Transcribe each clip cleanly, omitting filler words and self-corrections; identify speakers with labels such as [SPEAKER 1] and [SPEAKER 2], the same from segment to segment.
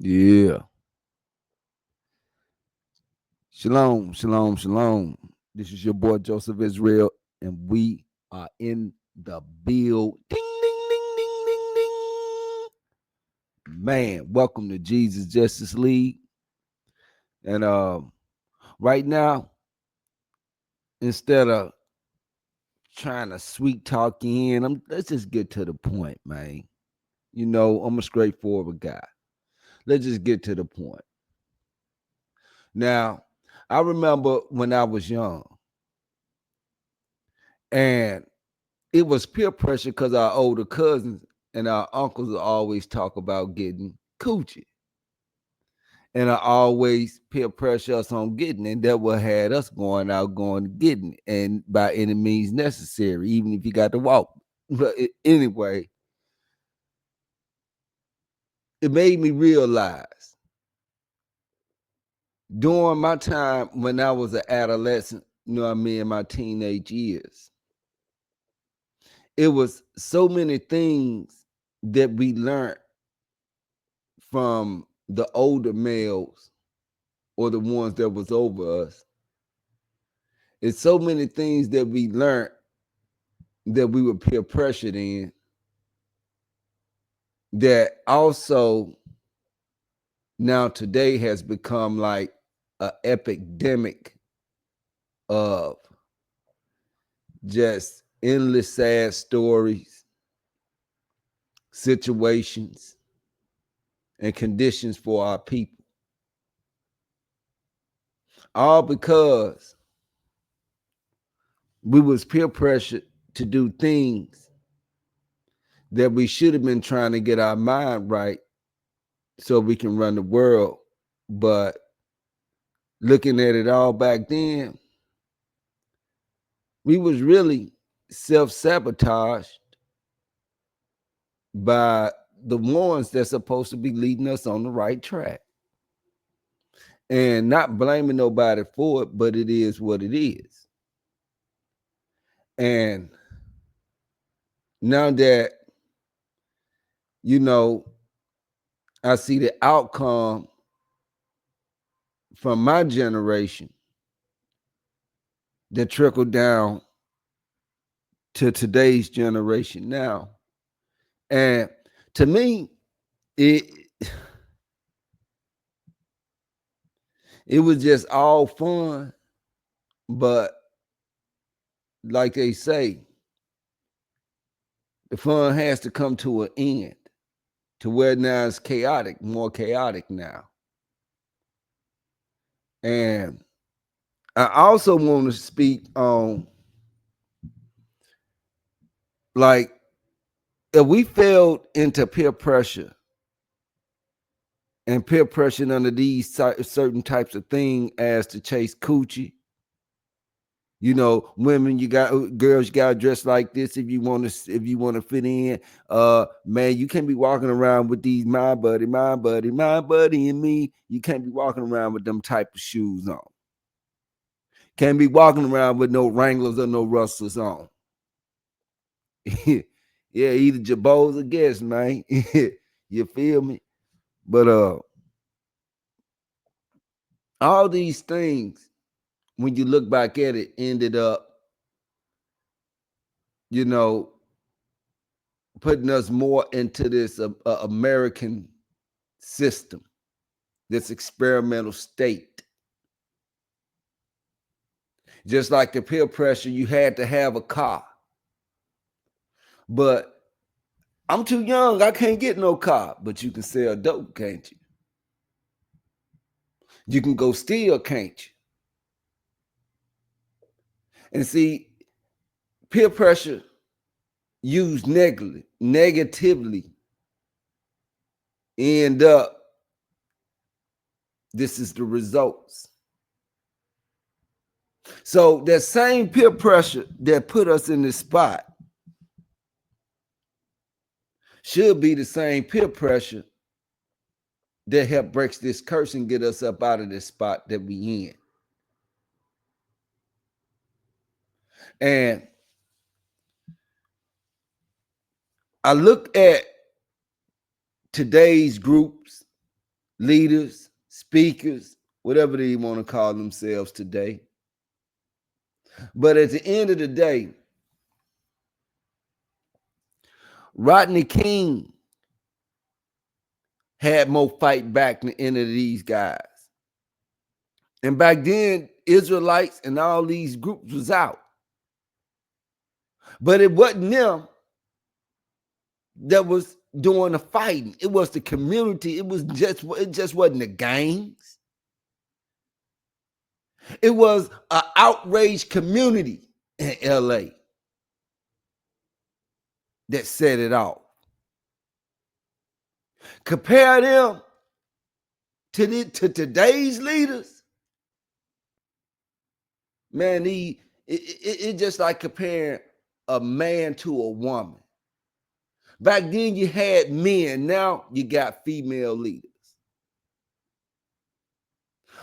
[SPEAKER 1] Yeah. Shalom, shalom, shalom. This is your boy Joseph Israel, and we are in the build. Ding, ding, ding, ding, ding, ding. Man, welcome to Jesus Justice League. And right now, instead of trying to sweet talk you in, let's just get to the point, man. You know, I'm a straightforward guy. Let's just get to the point. Now, I remember when I was young, and it was peer pressure because our older cousins and our uncles always talk about getting coochie. And I always peer pressure us on getting it. That what had us going out, going getting it, and by any means necessary, even if you got to walk. But anyway, it made me realize during my time when I was an adolescent, you know what I mean, in my teenage years, it was so many things that we learned from the older males or the ones that was over us. It's so many things that we learned that we were peer pressured in that also now today has become like an epidemic of just endless sad stories, situations, and conditions for our people. All because we was peer pressured to do things that we should have been trying to get our mind right so we can run the world. But looking at it all back then, we was really self-sabotaged by the ones that's supposed to be leading us on the right track. And not blaming nobody for it, but it is what it is. And now that, you know, I see the outcome from my generation that trickled down to today's generation now. And to me, it it was just all fun, but like they say, the fun has to come to an end to where now it's chaotic, more chaotic now. And I also want to speak on like if we failed into peer pressure and peer pressure under these certain types of things as to chase coochie. You know, women, you got girls, you gotta dress like this if you want to fit in. Man, you can't be walking around with these my buddy, and me. You can't be walking around with them type of shoes on. Can't be walking around with no Wranglers or no Rustlers on. Yeah, either Jabos or Guess, man. You feel me? But all these things, when you look back at it, ended up, you know, putting us more into this American system, this experimental state. Just like the peer pressure, you had to have a car. But I'm too young, I can't get no car. But you can sell dope, can't you? You can go steal, can't you? And see, peer pressure used negatively end up, this is the results. So that same peer pressure that put us in this spot should be the same peer pressure that help breaks this curse and get us up out of this spot that we in. And I look at today's groups leaders, speakers, whatever they want to call themselves today. But at the end of the day, Rodney King had more fight back than any of these guys. And back then, Israelites and all these groups was out. But it wasn't them that was doing the fighting. It was the community. It just wasn't the gangs. It was an outraged community in LA that set it off. Compare them to today's leaders. Man, it just like comparing a man to a woman. Back then you had men, now you got female leaders.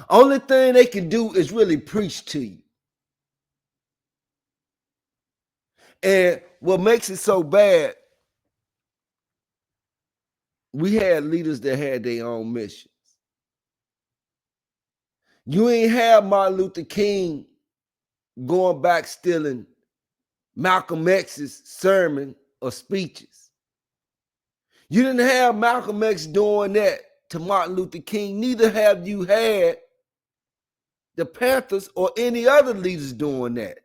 [SPEAKER 1] Only thing they can do is really preach to you. And what makes it so bad, we had leaders that had their own missions. You ain't have Martin Luther King going back stealing Malcolm X's sermon or speeches. You didn't have Malcolm X doing that to Martin Luther King. Neither have you had the Panthers or any other leaders doing that.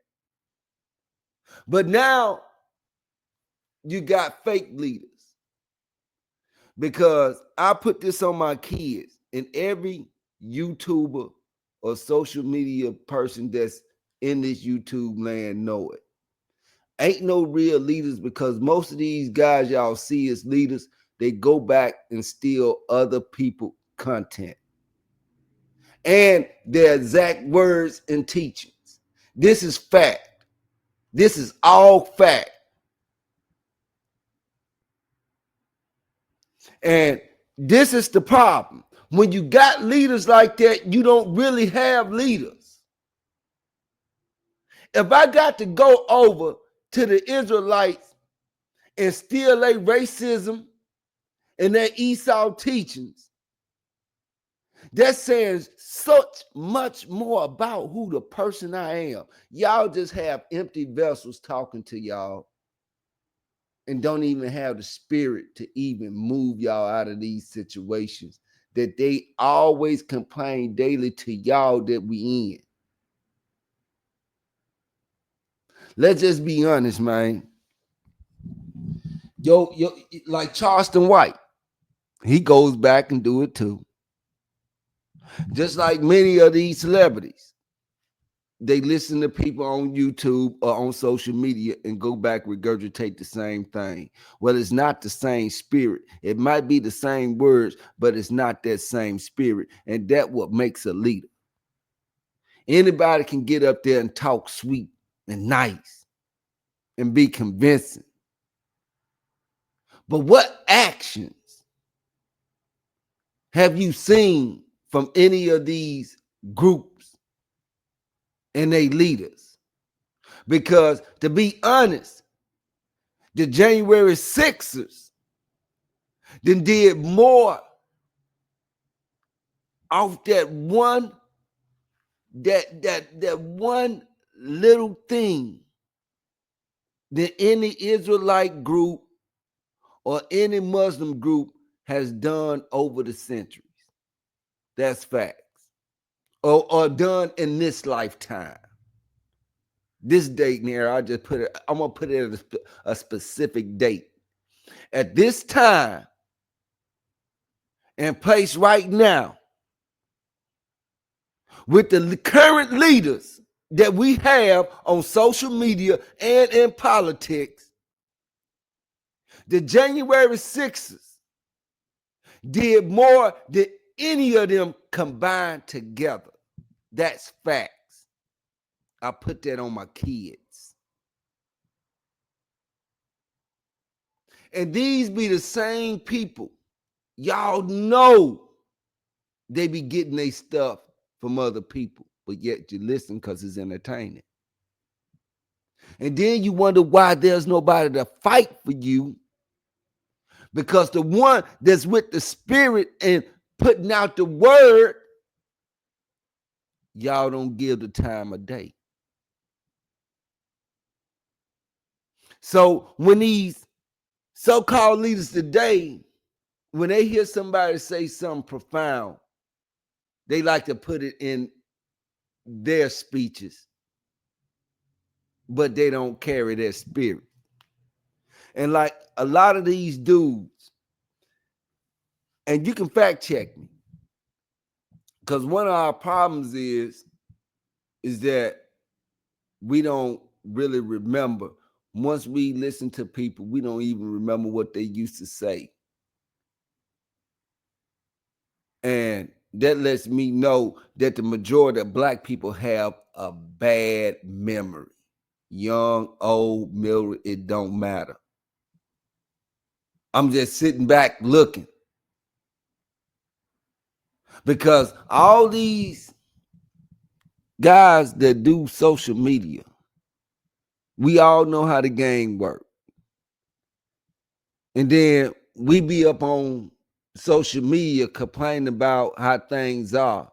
[SPEAKER 1] But now you got fake leaders. Because I put this on my kids, and every YouTuber or social media person that's in this YouTube land know it. Ain't no real leaders, because most of these guys y'all see as leaders, they go back and steal other people's content and their exact words and teachings. This is fact. This is all fact. And this is the problem. When you got leaders like that, you don't really have leaders. If I got to go over to the Israelites and steal their racism and their Esau teachings, that says such much more about who the person I am. Y'all just have empty vessels talking to y'all and don't even have the spirit to even move y'all out of these situations that they always complain daily to y'all that we in. Let's just be honest, man. Yo, like Charleston White, he goes back and do it too. Just like many of these celebrities, they listen to people on YouTube or on social media and go back, regurgitate the same thing. Well, it's not the same spirit. It might be the same words, but it's not that same spirit. And that's what makes a leader. Anybody can get up there and talk sweet and nice and be convincing. But what actions have you seen from any of these groups and they leaders? Because to be honest, the January 6ers then did more off that one little thing than any Israelite group or any Muslim group has done over the centuries. That's facts. Or done in this lifetime. This date here, I'm gonna put it at a specific date. At this time and place right now, with the current leaders that we have on social media and in politics, the January 6ers did more than any of them combined together. That's facts. I put that on my kids. And these be the same people. Y'all know they be getting their stuff from other people, but yet you listen because it's entertaining. And then you wonder why there's nobody to fight for you, because the one that's with the spirit and putting out the word, y'all don't give the time of day. So when these so-called leaders today, when they hear somebody say something profound, they like to put it in their speeches, but they don't carry their spirit. And like a lot of these dudes, and you can fact check me, because one of our problems is that we don't really remember. Once we listen to people, we don't even remember what they used to say. And that lets me know that the majority of Black people have a bad memory. Young, old, middle, it don't matter. I'm just sitting back looking. Because all these guys that do social media, we all know how the game works. And then we be up on social media complaining about how things are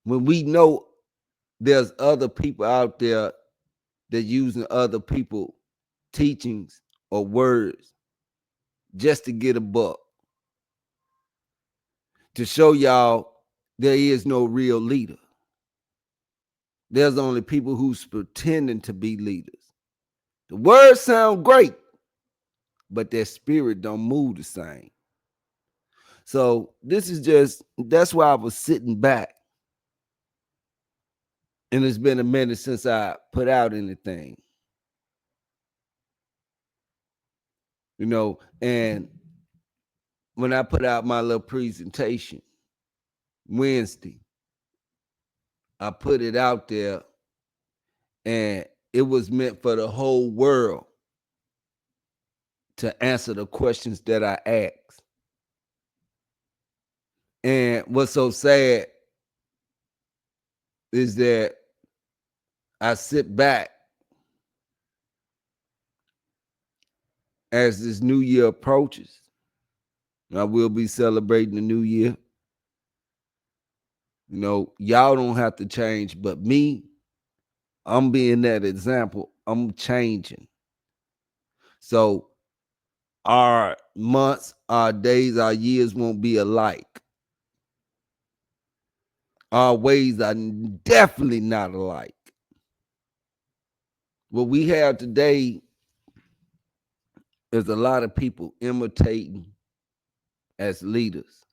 [SPEAKER 1] when we know there's other people out there that using other people teachings or words just to get a buck, to show y'all there is no real leader. There's only people who's pretending to be leaders. The words sound great, but their spirit don't move the same. So this is that's why I was sitting back. And it's been a minute since I put out anything. And when I put out my little presentation Wednesday, I put it out there, and it was meant for the whole world to answer the questions that I asked. And what's so sad is that I sit back as this new year approaches. I will be celebrating the new year. Y'all don't have to change, but me, I'm being that example. I'm changing. So our months, our days, our years won't be alike. Our ways are definitely not alike. What we have today is a lot of people imitating as leaders.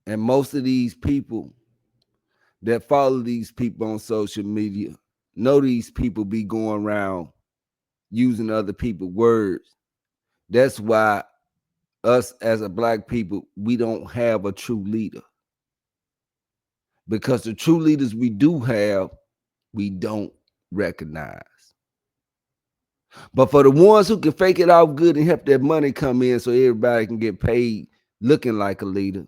[SPEAKER 1] And most of these people that follow these people on social media know these people be going around using other people's words. That's why us as a Black people, we don't have a true leader. Because the true leaders we do have, we don't recognize. But for the ones who can fake it out good and help that money come in so everybody can get paid looking like a leader,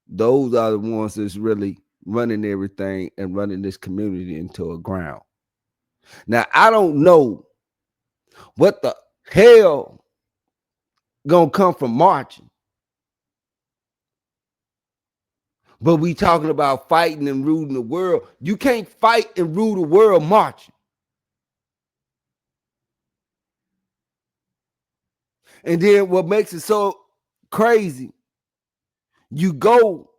[SPEAKER 1] those are the ones that's really running everything and running this community into a ground. Now, I don't know what the hell gonna come from marching, but we talking about fighting and ruling the world. You can't fight and rule the world marching. And then what makes it so crazy, you go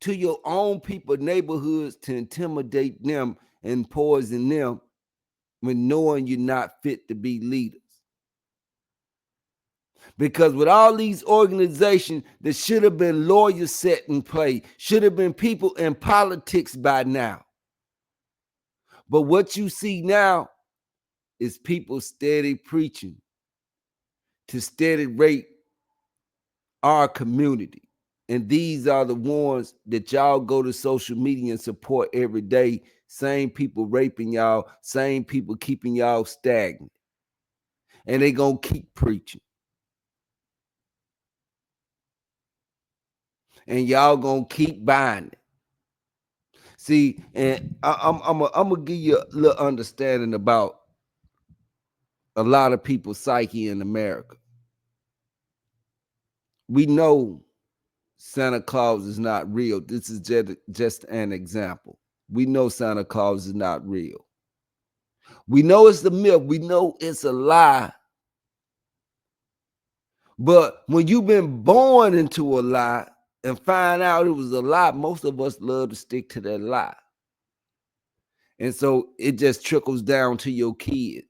[SPEAKER 1] to your own people neighborhoods to intimidate them and poison them when knowing you're not fit to be leaders. Because with all these organizations that should have been lawyers set in play, should have been people in politics by now. But what you see now is people steady preaching to steady rape our community. And these are the ones that y'all go to social media and support every day. Same people raping y'all, same people keeping y'all stagnant. And they gonna keep preaching. And y'all gonna keep buying it. See, and I'm gonna give you a little understanding about a lot of people's psyche in America. We know Santa Claus is not real. This is just an example. We know Santa Claus is not real. We know it's the myth. We know it's a lie. But when you've been born into a lie and find out it was a lie, most of us love to stick to that lie. And so it just trickles down to your kids.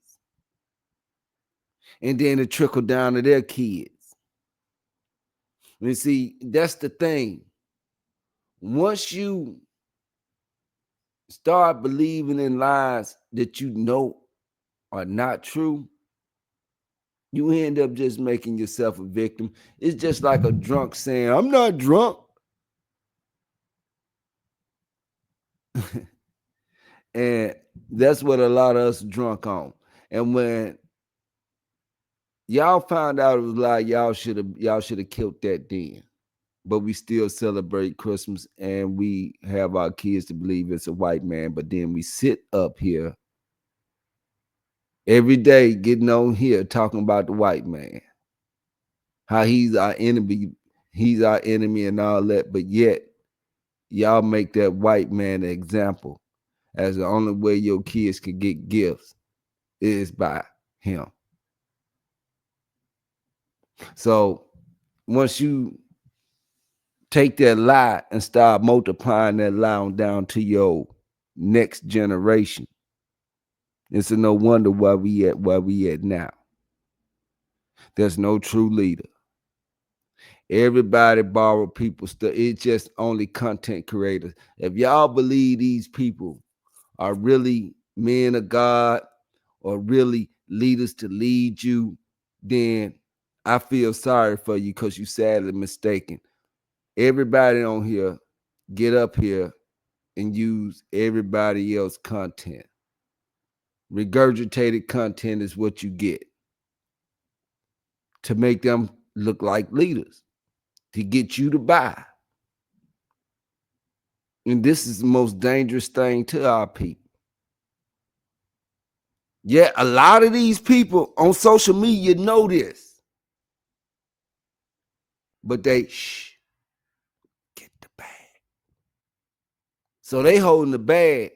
[SPEAKER 1] And then it trickle down to their kids. And see, that's the thing. Once you start believing in lies that you know are not true, you end up just making yourself a victim. It's just like a drunk saying, I'm not drunk. And that's what a lot of us drunk on. And when y'all found out it was like y'all should have killed that then. But we still celebrate Christmas and we have our kids to believe it's a white man. But then we sit up here every day getting on here talking about the white man, how he's our enemy and all that. But yet y'all make that white man an example as the only way your kids can get gifts is by him. So once you take that lie and start multiplying that lie on down to your next generation, it's no wonder where we at now. There's no true leader. Everybody borrow people's stuff. It's just only content creators. If y'all believe these people are really men of God or really leaders to lead you, then I feel sorry for you because you sadly mistaken. Everybody on here get up here and use everybody else's content. Regurgitated content is what you get to make them look like leaders, to get you to buy. And this is the most dangerous thing to our people. Yeah, a lot of these people on social media know this, but they get the bag. So they holding the bag,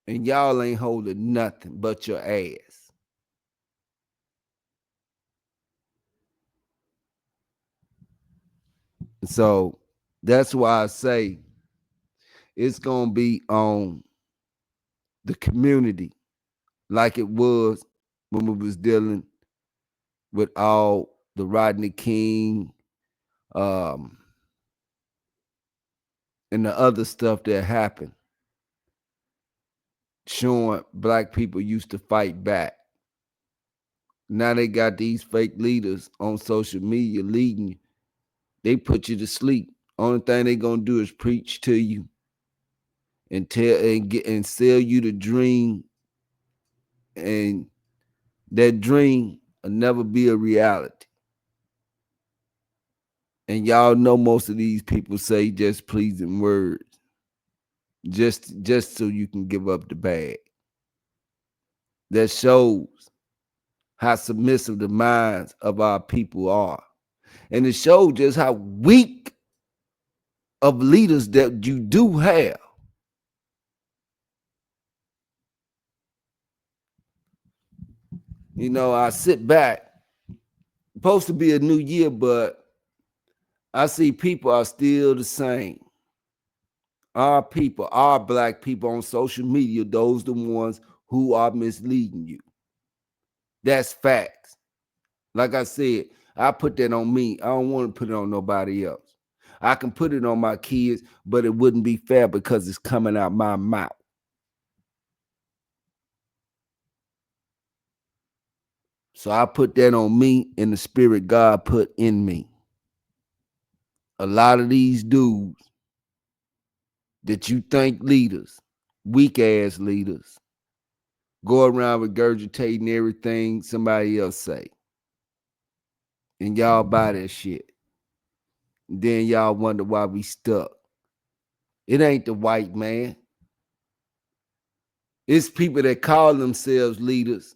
[SPEAKER 1] and y'all ain't holding nothing but your ass. So that's why I say it's gonna be on the community like it was when we was dealing with all the Rodney King and the other stuff that happened, showing black people used to fight back. Now they got these fake leaders on social media leading you. They put you to sleep. Only thing they gonna do is preach to you and tell and sell you the dream, and that dream will never be a reality. And y'all know most of these people say just pleasing words, just so you can give up the bag. That shows how submissive the minds of our people are. And it shows just how weak of leaders that you do have. You know, I sit back, supposed to be a new year, but I see people are still the same. Our people, our black people on social media, those the ones who are misleading you. That's facts. Like I said, I put that on me. I don't want to put it on nobody else. I can put it on my kids, but it wouldn't be fair because it's coming out my mouth. So I put that on me and the spirit God put in me. A lot of these dudes that you think leaders, weak ass leaders, go around regurgitating everything somebody else say. And y'all buy that shit. And then y'all wonder why we stuck. It ain't the white man. It's people that call themselves leaders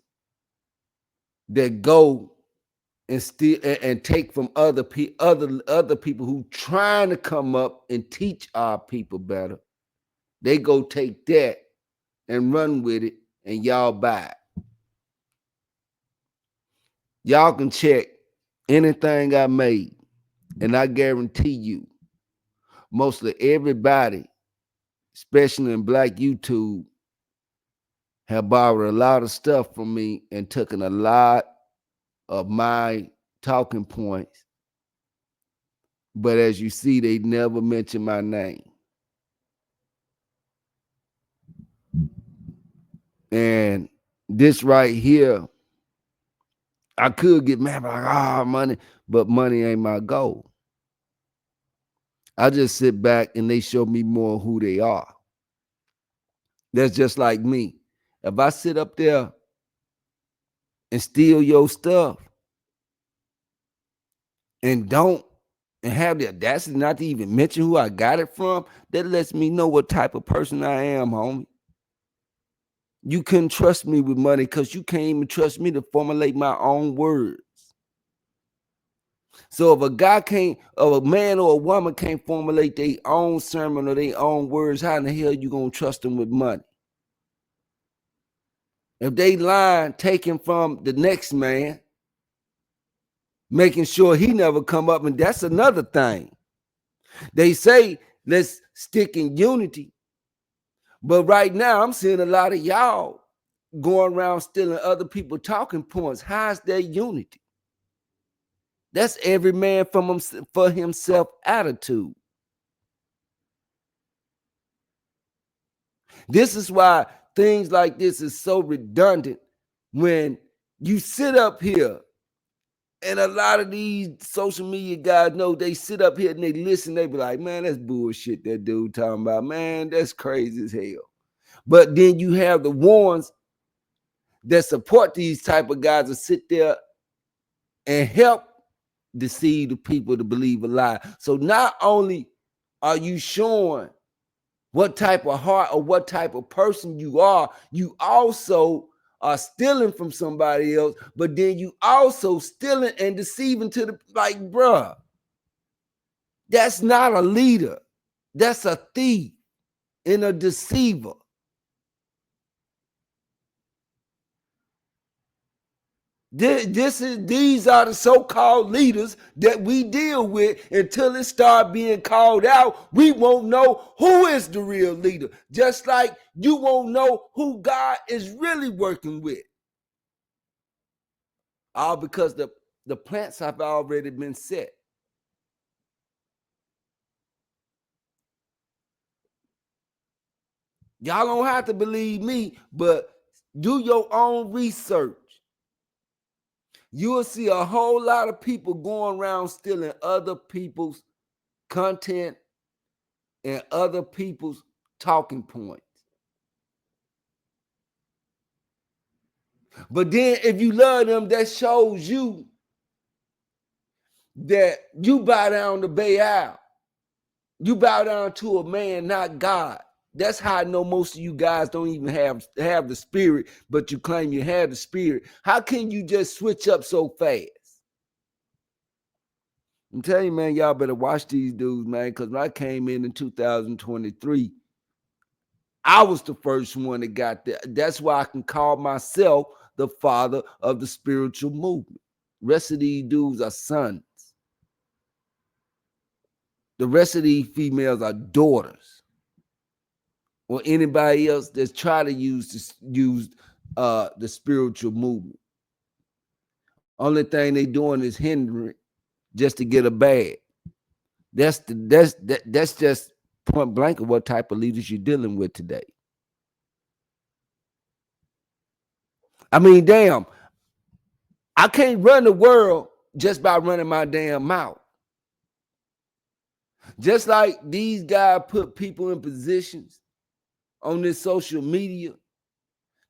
[SPEAKER 1] that go and steal and take from other people who trying to come up and teach our people better. They go take that and run with it, and y'all buy it. Y'all can check anything I made, and I guarantee you, mostly everybody, especially in Black YouTube, have borrowed a lot of stuff from me and taken a lot of my talking points. But as you see, they never mention my name. And this right here, I could get mad like, money, but money ain't my goal. I just sit back and they show me more who they are. That's just like me. If I sit up there and steal your stuff and don't and have the audacity not to even mention who I got it from, that lets me know what type of person I am, homie. You couldn't trust me with money because you can't even trust me to formulate my own words. So if a man or a woman can't formulate their own sermon or their own words, how in the hell you gonna trust them with money? If they lying, taking from the next man, making sure he never come up, and that's another thing. They say let's stick in unity, but right now I'm seeing a lot of y'all going around stealing other people talking points. How's their unity? That's every man for himself attitude. This is why things like this is so redundant when you sit up here, and a lot of these social media guys know they sit up here and they listen, they be like, man, that's bullshit that dude talking about. Man, that's crazy as hell. But then you have the ones that support these type of guys to sit there and help deceive the people to believe a lie. So not only are you showing what type of heart or what type of person you are, you also are stealing from somebody else, but then you also stealing and deceiving to the, like, bruh, that's not a leader. That's a thief and a deceiver. These are the so-called leaders that we deal with. Until it start being called out, we won't know who is the real leader. Just like you won't know who God is really working with. All because the plants have already been set. Y'all don't have to believe me, but do your own research. You will see a whole lot of people going around stealing other people's content and other people's talking points. But then if you love them, that shows you that you bow down to Baal. You bow down to a man, not God. That's how I know most of you guys don't even have the spirit, but you claim you have the spirit. How can you just switch up so fast? I'm telling you, man, y'all better watch these dudes, man, because when I came in 2023, I was the first one that got there. That's why I can call myself the father of the spiritual movement. Rest of these dudes are sons. The rest of these females are daughters. Or anybody else that's try to use the spiritual movement. Only thing they doing is hindering just to get a bag. That's just point blank of what type of leaders you're dealing with today. I mean, damn, I can't run the world just by running my damn mouth. Just like these guys put people in positions on this social media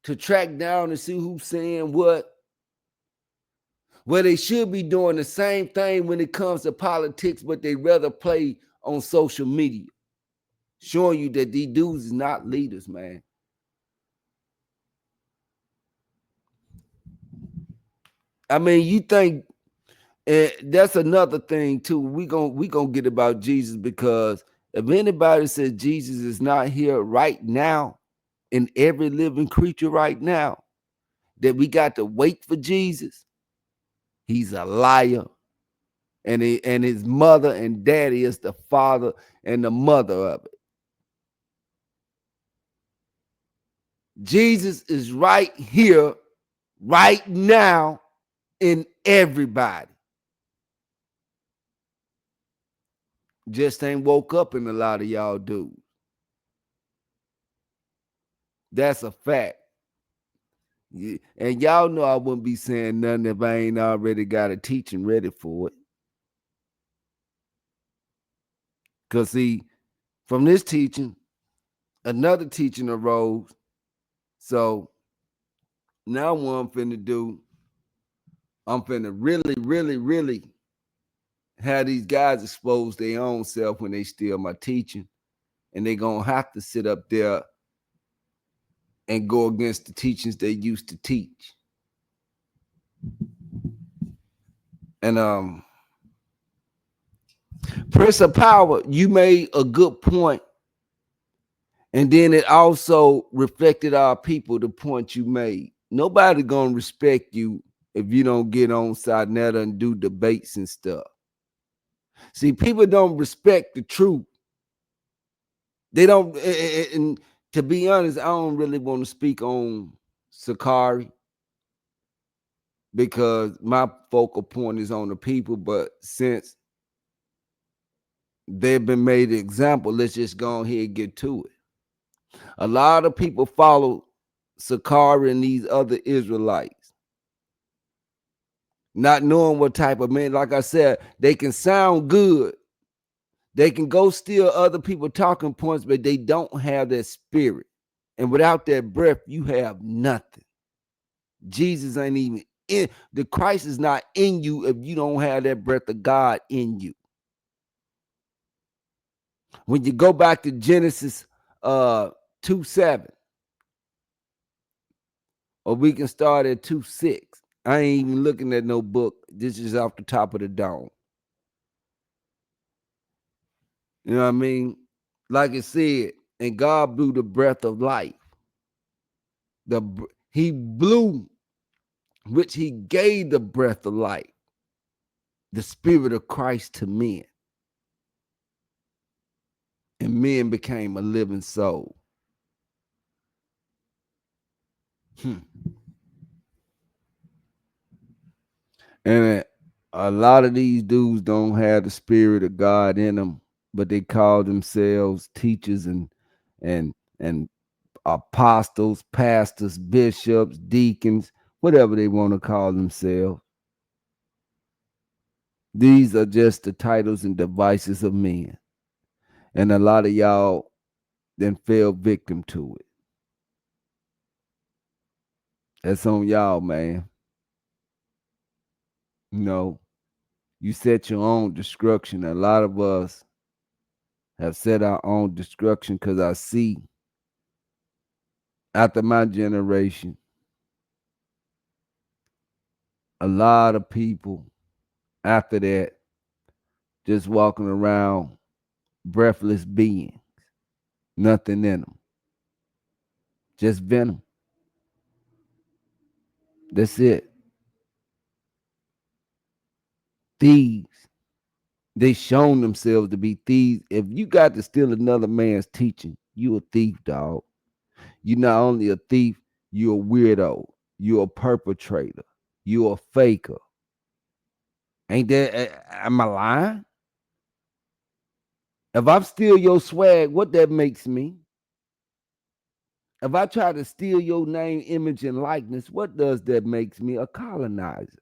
[SPEAKER 1] to track down and see who's saying what, where they should be doing the same thing when it comes to politics, but they rather play on social media, showing you that these dudes is not leaders, man. I mean, you think And that's another thing too. We gonna get about Jesus, because if anybody says Jesus is not here right now, in every living creature right now, that we got to wait for Jesus, he's a liar. And his mother and daddy is the father and the mother of it. Jesus is right here, right now, in everybody. Just ain't woke up in a lot of y'all dudes. That's a fact. And y'all know I wouldn't be saying nothing if I ain't already got a teaching ready for it. Because, see, from this teaching, another teaching arose. So now what I'm finna do, I'm finna really, really, really have these guys expose their own self when they steal my teaching. And they going to have to sit up there and go against the teachings they used to teach. And Prince of Power, you made a good point. And then it also reflected our people, the point you made. Nobody gonna respect you if you don't get on Sarnetta and do debates and stuff. See, people don't respect the truth. They don't, and to be honest, I don't really want to speak on Sakari, because my focal point is on the people. But since they've been made an example, let's just go ahead and get to it. A lot of people follow Sakari and these other Israelites, not knowing what type of man. Like I said, they can sound good. They can go steal other people talking points, but they don't have that spirit. And without that breath, you have nothing. Jesus ain't even in. The Christ is not in you if you don't have that breath of God in you. When you go back to Genesis 2:7, or we can start at 2:6. I ain't even looking at no book. This is off the top of the dome. You know what I mean? Like it said, and God blew the breath of life. He blew, which he gave the breath of life, the spirit of Christ to men. And men became a living soul. And a lot of these dudes don't have the spirit of God in them, but they call themselves teachers and apostles, pastors, bishops, deacons, whatever they want to call themselves. These are just the titles and devices of men. And a lot of y'all then fell victim to it. That's on y'all, man. You know, you set your own destruction. A lot of us have set our own destruction, because I see after my generation, a lot of people after that just walking around breathless beings, nothing in them, just venom. That's it. Thieves. They shown themselves to be thieves. If you got to steal another man's teaching, you a thief, dog. You're not only a thief, you're a weirdo. You're a perpetrator. You're a faker. Ain't that, am I lying? If I steal your swag, what that makes me? If I try to steal your name, image, and likeness, what does that makes me? A colonizer.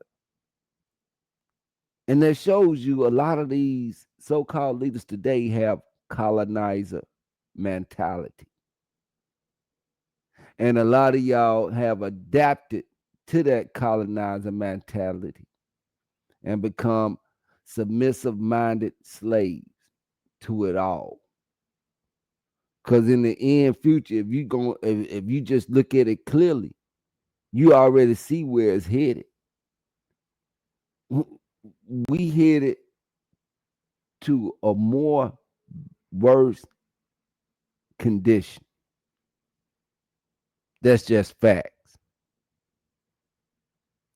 [SPEAKER 1] And that shows you a lot of these so-called leaders today have colonizer mentality. And a lot of y'all have adapted to that colonizer mentality and become submissive minded slaves to it all. Because in the end future, if you just look at it clearly, you already see where it's headed. we headed to a more worse condition. That's just facts.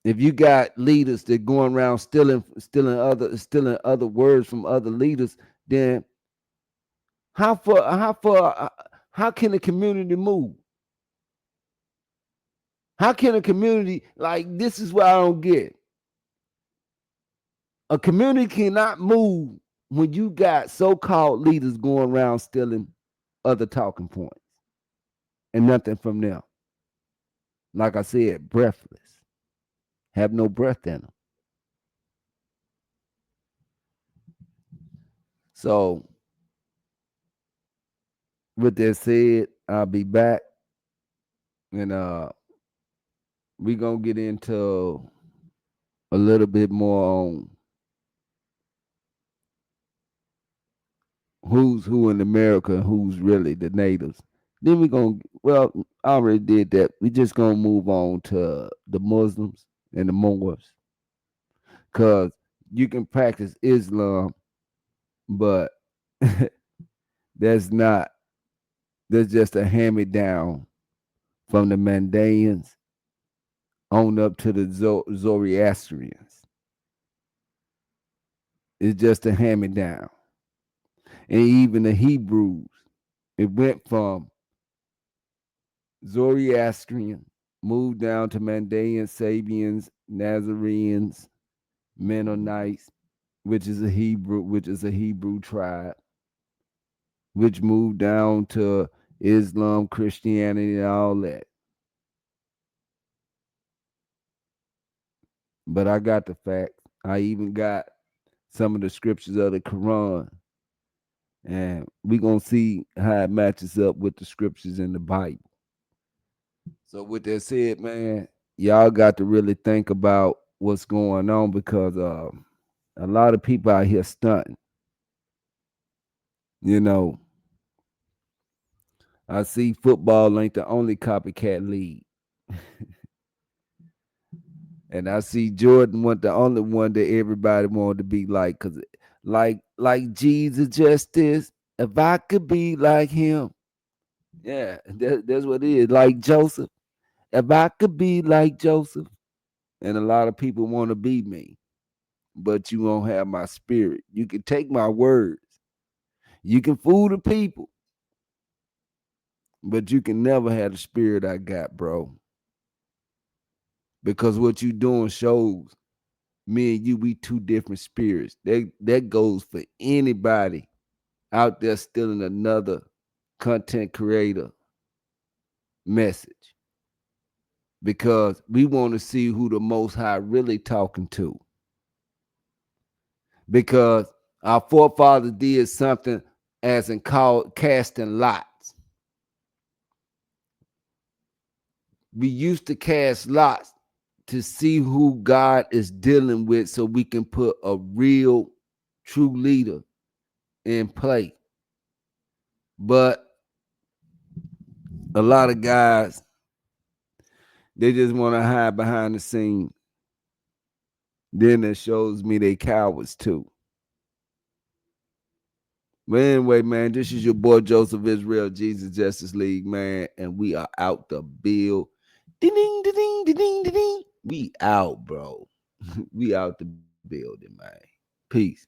[SPEAKER 1] If you got leaders that going around stealing other words from other leaders, then how can the community move? How can a community, like, this is what I don't get. A community cannot move when you got so-called leaders going around stealing other talking points and nothing from them. Like I said, breathless, have no breath in them. So with that said, I'll be back, and we gonna get into a little bit more on who's who in America and who's really the natives. Then we gonna, well, I already did that. We just gonna move on to the Muslims and the Moors, cause you can practice Islam, but that's not, that's just a hand me down from the Mandaeans on up to the Zoroastrians. It's just a hand me down, and even the Hebrews. It went from Zoroastrian, moved down to Mandaean, Sabians, Nazarenes, Mennonites, which is a Hebrew tribe, which moved down to Islam, Christianity, and all that. But I got the facts. I even got some of the scriptures of the Quran, and we gonna see how it matches up with the scriptures in the Bible. So with that said, man, y'all got to really think about what's going on, because a lot of people out here stunting. You know, I see football ain't the only copycat league. And I see Jordan wasn't the only one that everybody wanted to be like, cause like Jesus Justice. If I could be like him, yeah, that's what it is. Like Joseph, if I could be like Joseph, and a lot of people want to be me, but you won't have my spirit. You can take my words, you can fool the people, but you can never have the spirit I got, bro. Because what you doing shows me and you, we two different spirits. That goes for anybody out there stealing another content creator message. Because we want to see who the Most High really talking to. Because our forefathers did something as in called casting lots. We used to cast lots to see who God is dealing with, so we can put a real, true leader in play. But a lot of guys, they just want to hide behind the scene. Then it shows me they cowards too. But anyway, man, this is your boy Joseph Israel, Jesus Justice League, man, and we are out the bill. Ding, ding, ding, ding, ding, ding, ding. We out, bro. We out the building, man. Peace.